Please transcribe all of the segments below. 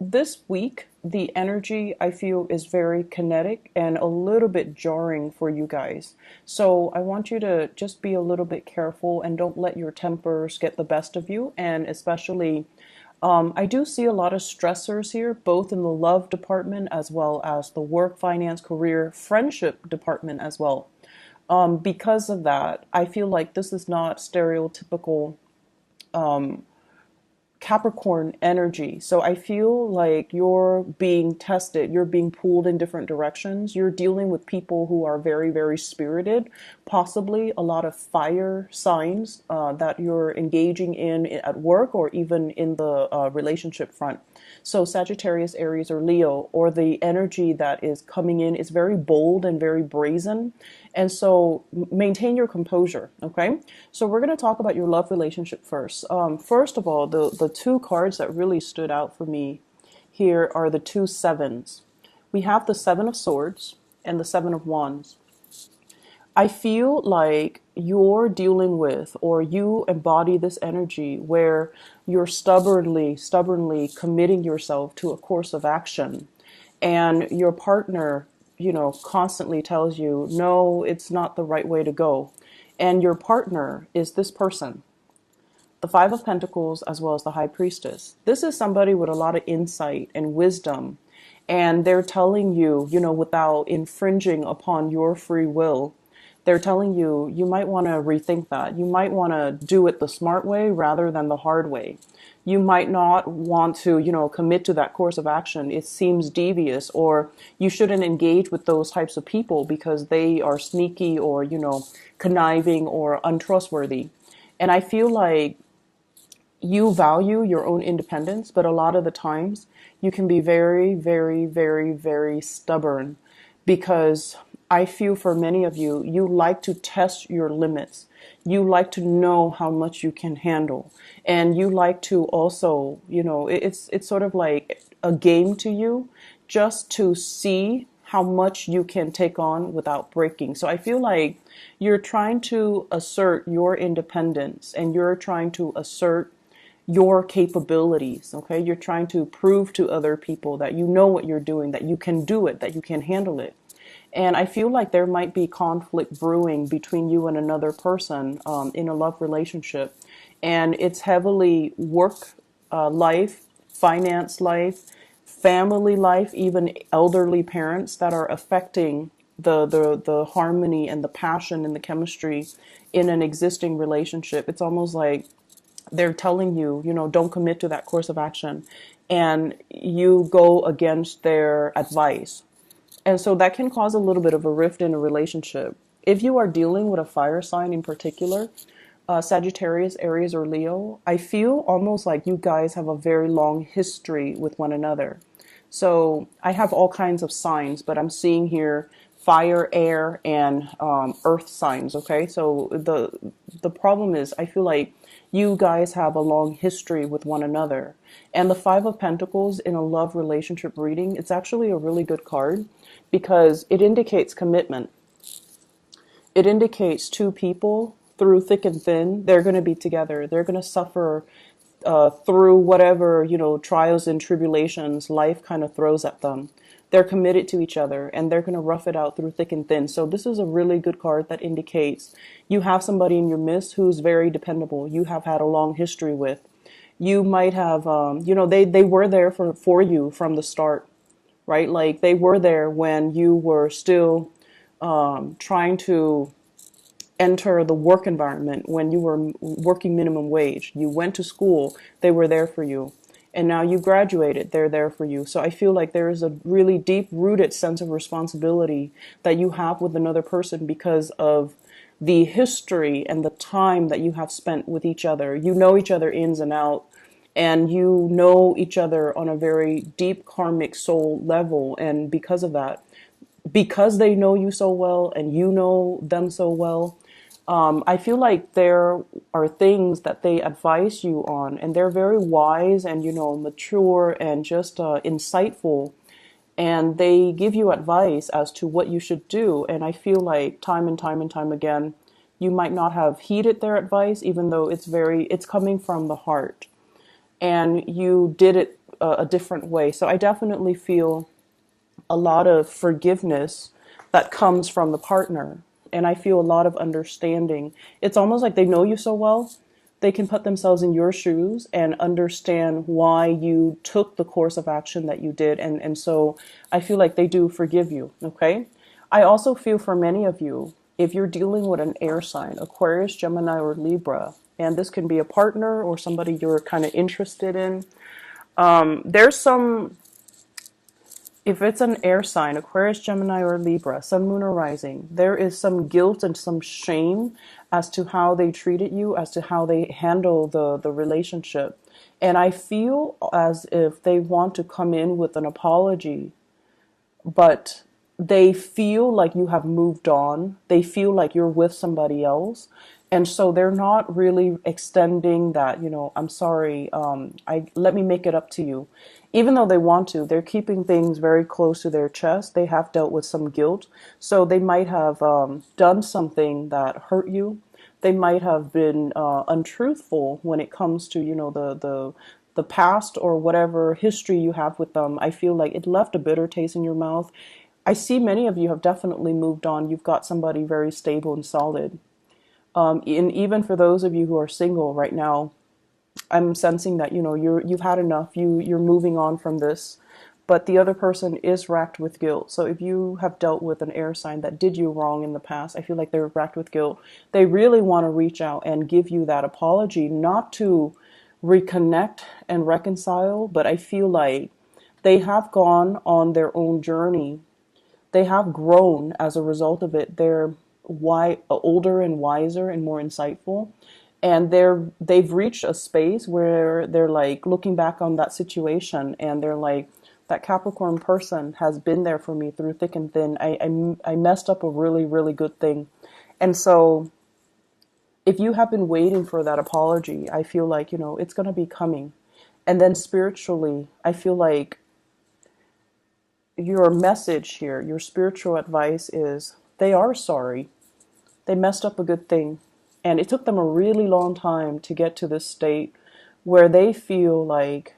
This week, the energy I feel is very kinetic and a little bit jarring for you guys. So I want you to just be a little bit careful and don't let your tempers get the best of you. And especially, I do see a lot of stressors here, both in the love department as well as the work, finance, career, friendship department as well. Because of that, I feel like this is not stereotypical Capricorn energy. So I feel like you're being tested, you're being pulled in different directions. You're dealing with people who are very, very spirited, possibly a lot of fire signs that you're engaging in at work or even in the relationship front. So Sagittarius, Aries, or Leo, or the energy that is coming in is very bold and very brazen. And so maintain your composure, okay? So we're going to talk about your love relationship first. First of all, the two cards that really stood out for me here are the two sevens. We have the Seven of Swords and the Seven of Wands. I feel like you're dealing with, or you embody this energy where you're stubbornly committing yourself to a course of action, and your partner, constantly tells you, no, it's not the right way to go. And your partner is this person, the Five of Pentacles as well as the High Priestess. This is somebody with a lot of insight and wisdom, and they're telling you, without infringing upon your free will, they're telling you, you might want to rethink that. You might want to do it the smart way rather than the hard way. You might not want to, commit to that course of action. It seems devious, or you shouldn't engage with those types of people because they are sneaky or, conniving or untrustworthy. And I feel like you value your own independence, but a lot of the times you can be very, very, very, very stubborn, because I feel for many of you, you like to test your limits. You like to know how much you can handle. And you like to also, it's sort of like a game to you, just to see how much you can take on without breaking. So I feel like you're trying to assert your independence, and you're trying to assert your capabilities, okay? You're trying to prove to other people that you know what you're doing, that you can do it, that you can handle it. And I feel like there might be conflict brewing between you and another person in a love relationship. And it's heavily work life, finance life, family life, even elderly parents that are affecting the harmony and the passion and the chemistry in an existing relationship. It's almost like they're telling you, don't commit to that course of action, and you go against their advice. And so that can cause a little bit of a rift in a relationship. If you are dealing with a fire sign in particular, Sagittarius, Aries, or Leo, I feel almost like you guys have a very long history with one another. So I have all kinds of signs, but I'm seeing here fire, air, and earth signs. Okay, so the problem is, I feel like you guys have a long history with one another. And the Five of Pentacles in a love relationship reading, it's actually a really good card because it indicates commitment. It indicates two people through thick and thin. They're going to be together. They're going to suffer through whatever, trials and tribulations life kind of throws at them. They're committed to each other, and they're going to rough it out through thick and thin. So this is a really good card that indicates you have somebody in your midst who's very dependable. You have had a long history with. You might have, they were there for you from the start, right? Like they were there when you were still trying to enter the work environment, when you were working minimum wage. You went to school, they were there for you. And now you graduated, they're there for you. So I feel like there is a really deep rooted sense of responsibility that you have with another person because of the history and the time that you have spent with each other. You know each other ins and out, and you know each other on a very deep karmic soul level. And because of that, because they know you so well and you know them so well, I feel like there are things that they advise you on, and they're very wise and, mature and just insightful. And they give you advice as to what you should do. And I feel like time and time and time again, you might not have heeded their advice, even though it's coming from the heart. And you did it a different way. So I definitely feel a lot of forgiveness that comes from the partner. And I feel a lot of understanding. It's almost like they know you so well, they can put themselves in your shoes and understand why you took the course of action that you did. And so I feel like they do forgive you. Okay. I also feel for many of you, if you're dealing with an air sign, Aquarius, Gemini, or Libra, and this can be a partner or somebody you're kind of interested in, there's some, if it's an air sign, Aquarius, Gemini, or Libra, Sun, Moon, or Rising, there is some guilt and some shame as to how they treated you, as to how they handle the relationship. And I feel as if they want to come in with an apology, but they feel like you have moved on. They feel like you're with somebody else. And so they're not really extending that, I'm sorry, let me make it up to you. Even though they want to, they're keeping things very close to their chest. They have dealt with some guilt. So they might have done something that hurt you. They might have been untruthful when it comes to, the past or whatever history you have with them. I feel like it left a bitter taste in your mouth. I see many of you have definitely moved on. You've got somebody very stable and solid. And even for those of you who are single right now, I'm sensing that, you've had enough. You're moving on from this, but the other person is racked with guilt. So if you have dealt with an air sign that did you wrong in the past, I feel like they're racked with guilt. They really want to reach out and give you that apology, not to reconnect and reconcile, but I feel like they have gone on their own journey. They have grown as a result of it. They're older and wiser and more insightful. And they've reached a space where they're like looking back on that situation and they're like, that Capricorn person has been there for me through thick and thin. I messed up a really, really good thing. And so if you have been waiting for that apology, I feel like, it's going to be coming. And then spiritually, I feel like your message here, your spiritual advice is they are sorry. They messed up a good thing. And it took them a really long time to get to this state where they feel like,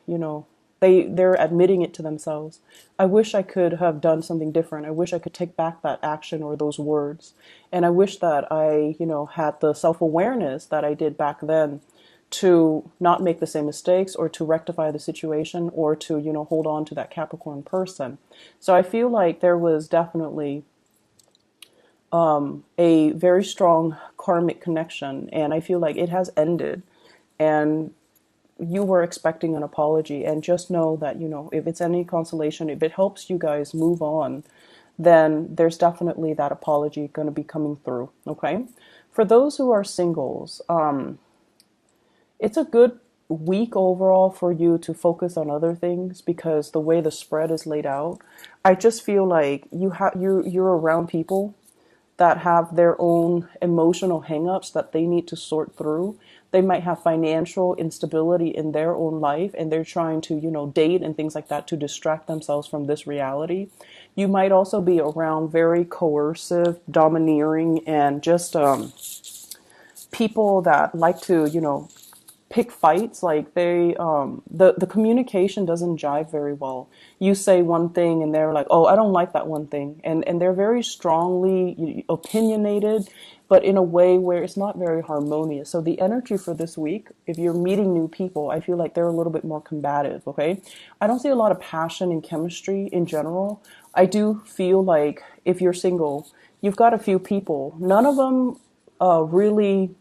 they're admitting it to themselves. I wish I could have done something different. I wish I could take back that action or those words. And I wish that I, had the self-awareness that I did back then to not make the same mistakes or to rectify the situation or to, hold on to that Capricorn person. So I feel like there was definitely a very strong karmic connection, and I feel like it has ended, and you were expecting an apology. And just know that, if it's any consolation, if it helps you guys move on, then there's definitely that apology going to be coming through. Okay. For those who are singles, it's a good week overall for you to focus on other things, because the way the spread is laid out, I just feel like you're around people that have their own emotional hangups that they need to sort through. They might have financial instability in their own life, and they're trying to, date and things like that to distract themselves from this reality. You might also be around very coercive, domineering, and just people that like to, pick fights. Like the communication doesn't jive very well. You say one thing and they're like, oh, I don't like that one thing. And they're very strongly opinionated, but in a way where it's not very harmonious. So the energy for this week, if you're meeting new people, I feel like they're a little bit more combative. Okay. I don't see a lot of passion and chemistry in general. I do feel like if you're single, you've got a few people, none of them really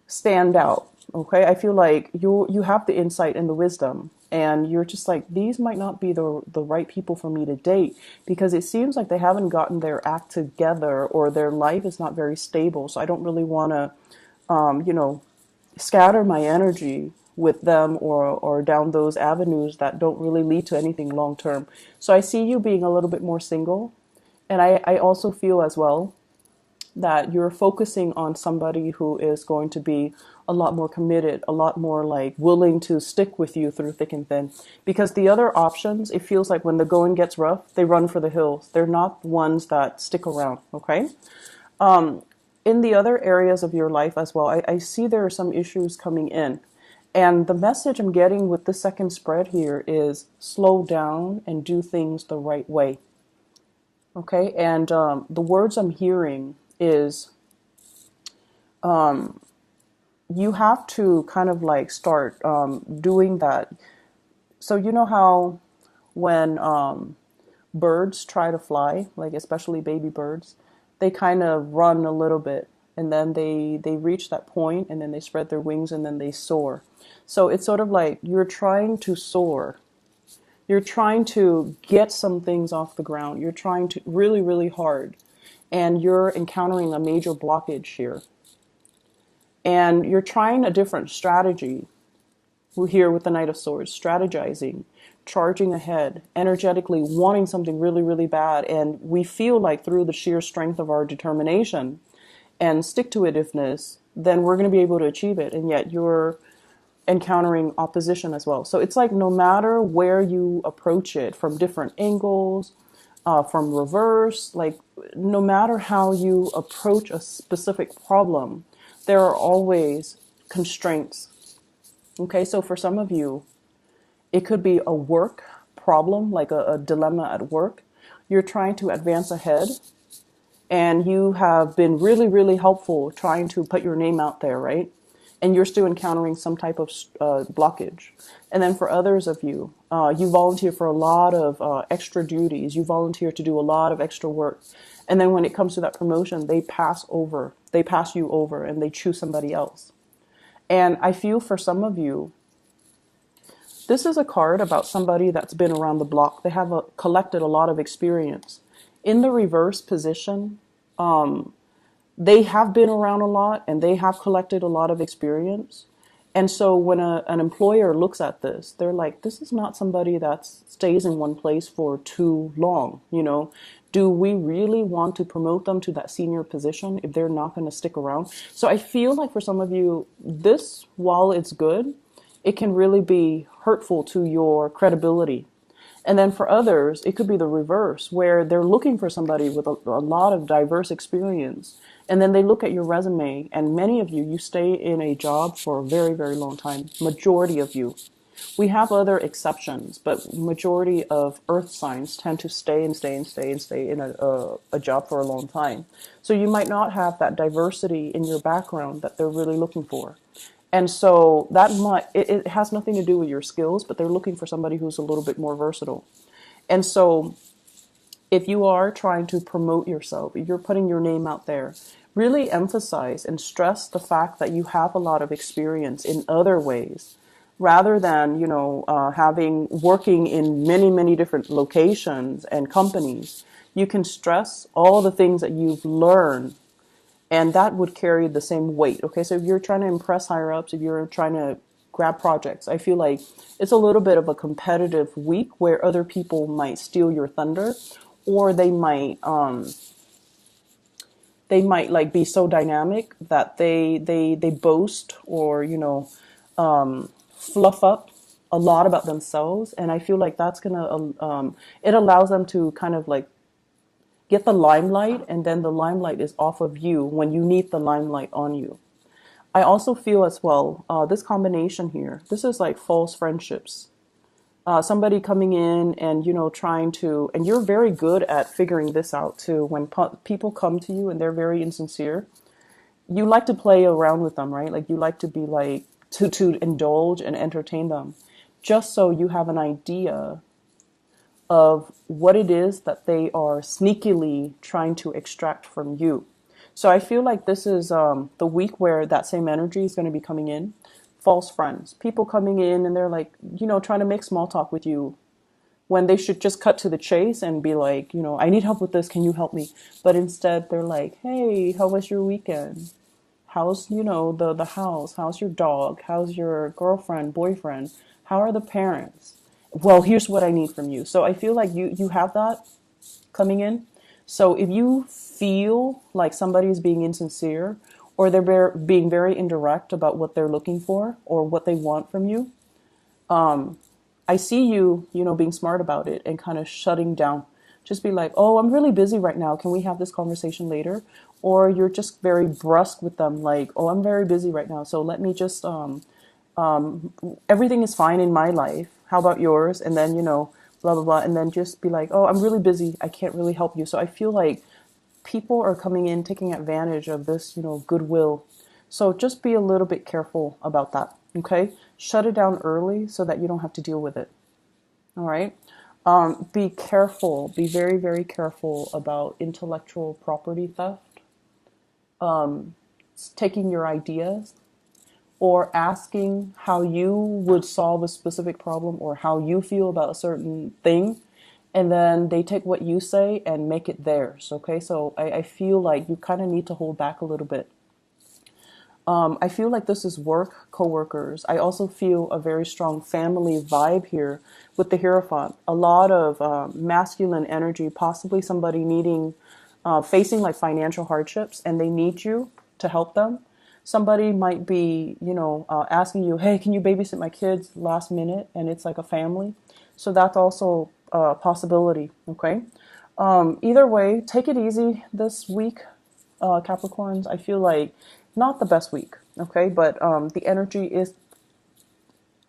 stand out. Okay, I feel like you have the insight and the wisdom, and you're just like, these might not be the right people for me to date, because it seems like they haven't gotten their act together, or their life is not very stable. So I don't really want to, scatter my energy with them or down those avenues that don't really lead to anything long term. So I see you being a little bit more single, and I also feel as well that you're focusing on somebody who is going to be a lot more committed, a lot more like willing to stick with you through thick and thin. Because the other options, it feels like when the going gets rough, they run for the hills. They're not ones that stick around. Okay. In the other areas of your life as well, I see there are some issues coming in. And the message I'm getting with the second spread here is slow down and do things the right way. Okay. And the words I'm hearing is you have to kind of like start doing that. So, you know how when birds try to fly, like especially baby birds, they kind of run a little bit and then they reach that point and then they spread their wings and then they soar. So it's sort of like you're trying to soar. You're trying to get some things off the ground. You're trying to really, really hard. And you're encountering a major blockage here. And you're trying a different strategy here with the Knight of Swords, strategizing, charging ahead, energetically wanting something really, really bad. And we feel like through the sheer strength of our determination and stick-to-itiveness, then we're going to be able to achieve it. And yet you're encountering opposition as well. So it's like no matter where you approach it from different angles, from reverse, like no matter how you approach a specific problem, there are always constraints. Okay, so for some of you, it could be a work problem, like a dilemma at work. You're trying to advance ahead and you have been really, really helpful trying to put your name out there, right? And you're still encountering some type of blockage. And then for others of you, you volunteer for a lot of extra duties. You volunteer to do a lot of extra work. And then when it comes to that promotion, they pass you over and they choose somebody else. And I feel for some of you, this is a card about somebody that's been around the block. They have collected a lot of experience. In the reverse position, they have been around a lot and they have collected a lot of experience. And so when an employer looks at this, they're like, this is not somebody that stays in one place for too long. Do we really want to promote them to that senior position if they're not going to stick around? So I feel like for some of you, this, while it's good, it can really be hurtful to your credibility. And then for others, it could be the reverse, where they're looking for somebody with a lot of diverse experience. And then they look at your resume, and many of you stay in a job for a very, very long time. Majority of you. We have other exceptions, but majority of earth signs tend to stay and stay and stay and stay in a job for a long time. So you might not have that diversity in your background that they're really looking for. And so it has nothing to do with your skills, but they're looking for somebody who's a little bit more versatile. And so if you are trying to promote yourself, if you're putting your name out there, really emphasize and stress the fact that you have a lot of experience in other ways, rather than, working in many, many different locations and companies. You can stress all the things that you've learned, and that would carry the same weight. Okay, so if you're trying to impress higher ups, if you're trying to grab projects, I feel like it's a little bit of a competitive week where other people might steal your thunder, or they might like be so dynamic that they boast or fluff up a lot about themselves. And I feel like that's gonna it allows them to kind of like get the limelight, and then the limelight is off of you when you need the limelight on you. I also feel as well, this combination here, this is like false friendships. Somebody coming in and, trying to, and you're very good at figuring this out too. When people come to you and they're very insincere, you like to play around with them, right? Like you like to be like, to indulge and entertain them, just so you have an idea of what it is that they are sneakily trying to extract from you. So I feel like this is the week where that same energy is going to be coming in. False friends, people coming in and they're like, trying to make small talk with you when they should just cut to the chase and be like, I need help with this. Can you help me? But instead they're like, hey, how was your weekend? How's, the house? How's your dog? How's your girlfriend, boyfriend? How are the parents? Well, here's what I need from you. So I feel like you have that coming in. So if you feel like somebody is being insincere, or they're being very indirect about what they're looking for or what they want from you, I see you, being smart about it and kind of shutting down. Just be like, oh, I'm really busy right now. Can we have this conversation later? Or you're just very brusque with them, like, oh, I'm very busy right now. So let me just Everything is fine in my life. How about yours? And then, blah, blah, blah. And then just be like, oh, I'm really busy. I can't really help you. So I feel like people are coming in, taking advantage of this, goodwill. So just be a little bit careful about that. Okay. Shut it down early so that you don't have to deal with it. All right. Be careful. Be very, very careful about intellectual property theft, taking your ideas, or asking how you would solve a specific problem or how you feel about a certain thing. And then they take what you say and make it theirs. Okay. So I feel like you kind of need to hold back a little bit. I feel like this is work, coworkers. I also feel a very strong family vibe here with the Hierophant. A lot of masculine energy, possibly somebody facing like financial hardships, and they need you to help them. Somebody might be, asking you, hey, can you babysit my kids last minute? And it's like a family. So that's also a possibility. Okay. Either way, take it easy this week, Capricorns. I feel like not the best week, okay, but the energy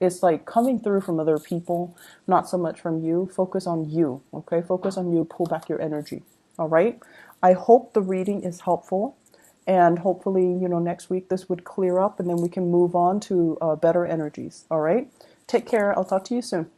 is like coming through from other people, not so much from you. Focus on you, okay? Focus on you. Pull back your energy. All right. I hope the reading is helpful, and hopefully, next week this would clear up, and then we can move on to better energies. All right. Take care. I'll talk to you soon.